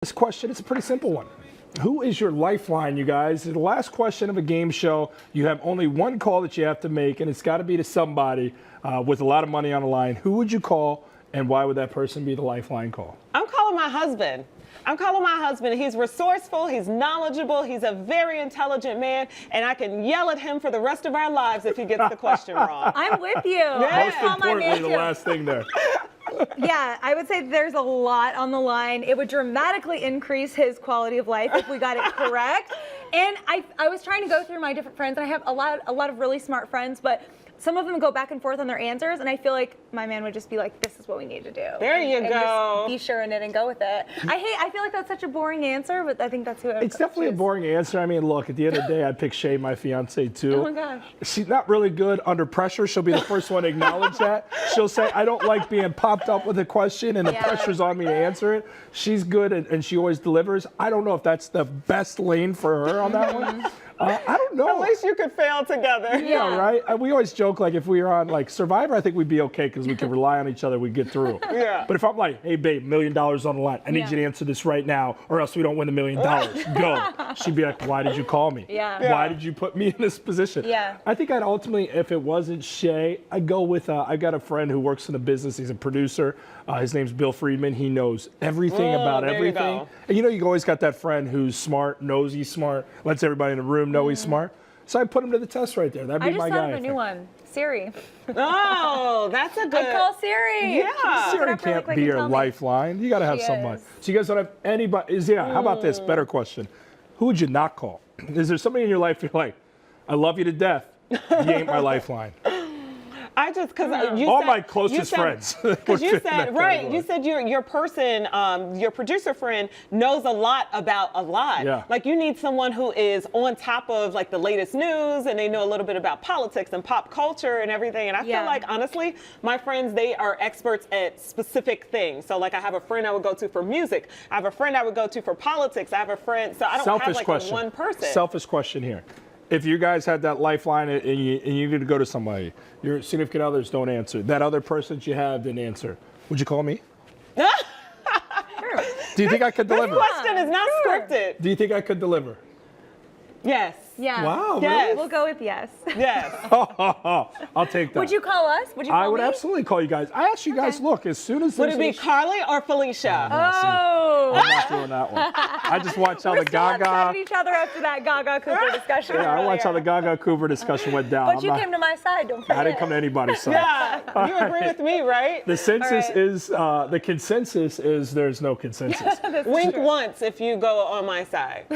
This question is a pretty simple one. Who is your lifeline, you guys? The last question of a game show. You have only one call that you have to make, and it's got to be to somebody with a lot of money on the line. Who would you call, and why would that person be the lifeline call? I'm calling my husband. He's resourceful, he's knowledgeable, he's a very intelligent man, and I can yell at him for the rest of our lives if he gets the question wrong. I'm with you. Most importantly, the last thing there. Yeah, I would say there's a lot on the line. It would dramatically increase his quality of life if we got it correct. And I was trying to go through my different friends, and I have a lot of really smart friends, but some of them go back and forth on their answers, and I feel like my man would just be like, this is what we need to do. There you go. Just be sure in it and go with it. I feel like that's such a boring answer, but I think that's who It's definitely a boring answer. I mean, look, at the end of the day, I'd pick Shay, my fiance, too. Oh my gosh. She's not really good under pressure. She'll be the first one to acknowledge that. She'll say, I don't like being popped up with a question and the pressure's on me to answer it. She's good and she always delivers. I don't know if that's the best lane for her on that one. I don't know. At least you could fail together. Yeah, right? We always joke, like, if we were on, like, Survivor, I think we'd be okay because we could rely on each other. We'd get through. Yeah. But if I'm like, hey, babe, $1 million on the line. I need you to answer this right now or else we don't win the $1 million. Go. She'd be like, why did you call me? Yeah. Why did you put me in this position? Yeah. I think I'd ultimately, if it wasn't Shay, I'd go with, I've got a friend who works in the business. He's a producer. His name's Bill Friedman. He knows everything about everything. And you always got that friend who's smart, knows he's smart, lets everybody in the room know he's smart. So I put him to the test right there. That'd be my guy. I just thought of a new one. Siri. Oh, that's a good. I'd call Siri. Yeah. Siri can't be your lifeline. You got to have somebody. So you guys don't have anybody. How about this? Better question. Who would you not call? Is there somebody in your life you're like, I love you to death. You ain't my lifeline. I just, because you all said, my closest friends. Because you said, right, you said your person, your producer friend knows a lot about a lot. Yeah. Like you need someone who is on top of like the latest news and they know a little bit about politics and pop culture and everything. And I feel like, honestly, my friends, they are experts at specific things. So like I have a friend I would go to for music. I have a friend I would go to for politics. I have a friend, so I don't have like one person. Selfish question here. If you guys had that lifeline and you need to go to somebody, your significant others don't answer, that other person that you have didn't answer, would you call me? Sure. Do you think I could deliver? This question is not scripted. Do you think I could deliver? Yes. Yeah. Wow. Yes. Really? We'll go with yes. Yes. I'll take that. Would you call us? Would you call I would me? absolutely call you guys. I asked you guys, look, as soon as Would it be Carly or Felicia? Oh. I'm not doing that one. I just watched how the Gaga. At each other after that Gaga Cooper discussion. Yeah, I watched how the Gaga Cooper discussion went down. But you came to my side, don't forget. I didn't come to anybody's side. Yeah, you agree with me, right? The consensus is there's no consensus. Wink once if you go on my side.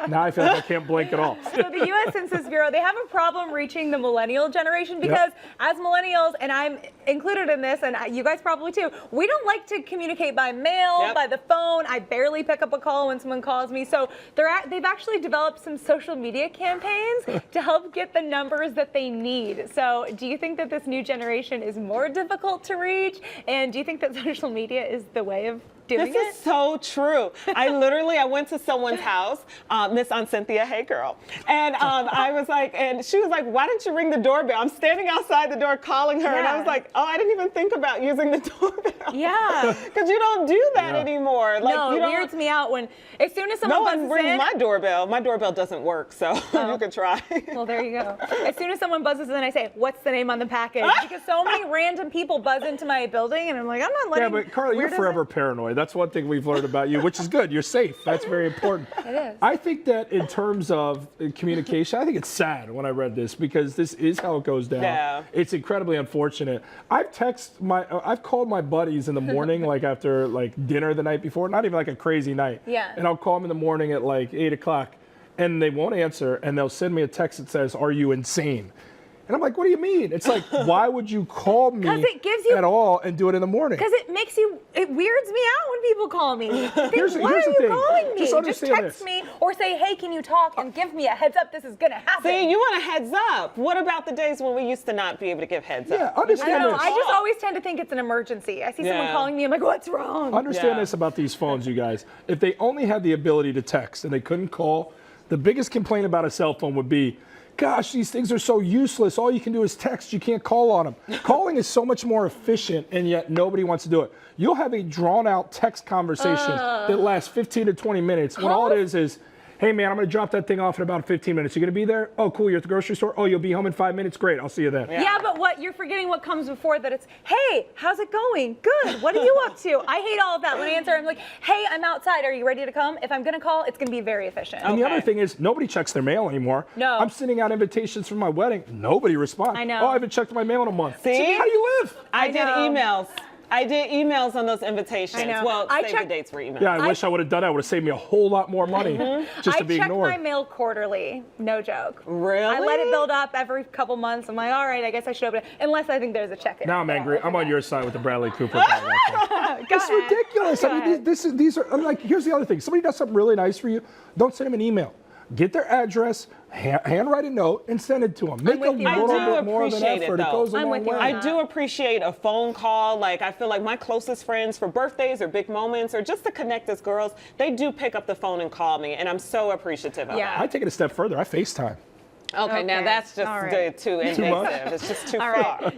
Now I feel like I can't blink at all. So the U.S. Census Bureau, they have a problem reaching the millennial generation because as millennials, and I'm included in this, and you guys probably too, we don't like to communicate by mail, by the phone. I barely pick up a call when someone calls me. So they've actually developed some social media campaigns to help get the numbers that they need. So do you think that this new generation is more difficult to reach? And do you think that social media is the way of doing it? This is so true. I went to someone's house, Miss Aunt Cynthia, hey girl. And I was like, and she was like, why didn't you ring the doorbell? I'm standing outside the door calling her. And I was like, oh, I didn't even think about using the doorbell. Yeah. Because you don't do that anymore. Like, no, it weirds me out when, as soon as someone buzzes in. No one rings my doorbell. My doorbell doesn't work, so you can try. Well, there you go. As soon as someone buzzes in, I say, what's the name on the package? Because so many random people buzz into my building, and I'm like, I'm not letting. Yeah, but Carly, you're forever paranoid. That's one thing we've learned about you, which is good. You're safe. That's very important. It is. I think that in terms of communication, I think it's sad when I read this because this is how it goes down. Yeah. It's incredibly unfortunate. I've called my buddies in the morning, like after like dinner the night before, not even like a crazy night. Yeah. And I'll call them in the morning at like 8 o'clock, and they won't answer, and they'll send me a text that says, "Are you insane?" And I'm like, what do you mean? It's like, why would you call me it gives you, at all and do it in the morning? Because it weirds me out when people call me. Here's Why the are you thing. calling me? Just text me or say, hey, can you talk and give me a heads up this is going to happen. See, you want a heads up. What about the days when we used to not be able to give heads up? Yeah, understand I don't know. this. I just always tend to think it's an emergency. I see someone calling me, I'm like, what's wrong? Understand this about these phones, you guys. If they only had the ability to text and they couldn't call, the biggest complaint about a cell phone would be, gosh, these things are so useless. All you can do is text. You can't call on them. Calling is so much more efficient, and yet nobody wants to do it. You'll have a drawn-out text conversation that lasts 15 to 20 minutes when all it is, hey, man, I'm going to drop that thing off in about 15 minutes. You going to be there? Oh, cool. You're at the grocery store? Oh, you'll be home in 5 minutes? Great. I'll see you then. Yeah, but you're forgetting what comes before that. It's, hey, how's it going? Good. What are you up to? I hate all of that. When I answer, I'm like, hey, I'm outside. Are you ready to come? If I'm going to call, it's going to be very efficient. And the other thing is, nobody checks their mail anymore. No. I'm sending out invitations for my wedding. Nobody responds. I know. Oh, I haven't checked my mail in a month. See? How do you live? I did emails. I did emails on those invitations. I know. Well, save the dates for emails. Yeah, I wish I would have done that. It would have saved me a whole lot more money just to be ignored. I check my mail quarterly. No joke. Really? I let it build up every couple months. I'm like, all right, I guess I should open it. Unless I think there's a check in Now it. I'm angry. I'm on your side with the Bradley Cooper guy. It's ridiculous. I mean, these are, I'm like, here's the other thing. Somebody does something really nice for you, don't send them an email. Get their address, handwrite a note, and send it to them. Make a little bit more of an effort. It goes a long way. I do appreciate a phone call. Like, I feel like my closest friends for birthdays or big moments or just to connect as girls, they do pick up the phone and call me, and I'm so appreciative of that. I take it a step further. I FaceTime. Okay, now that's just too invasive. Too much? It's just too far.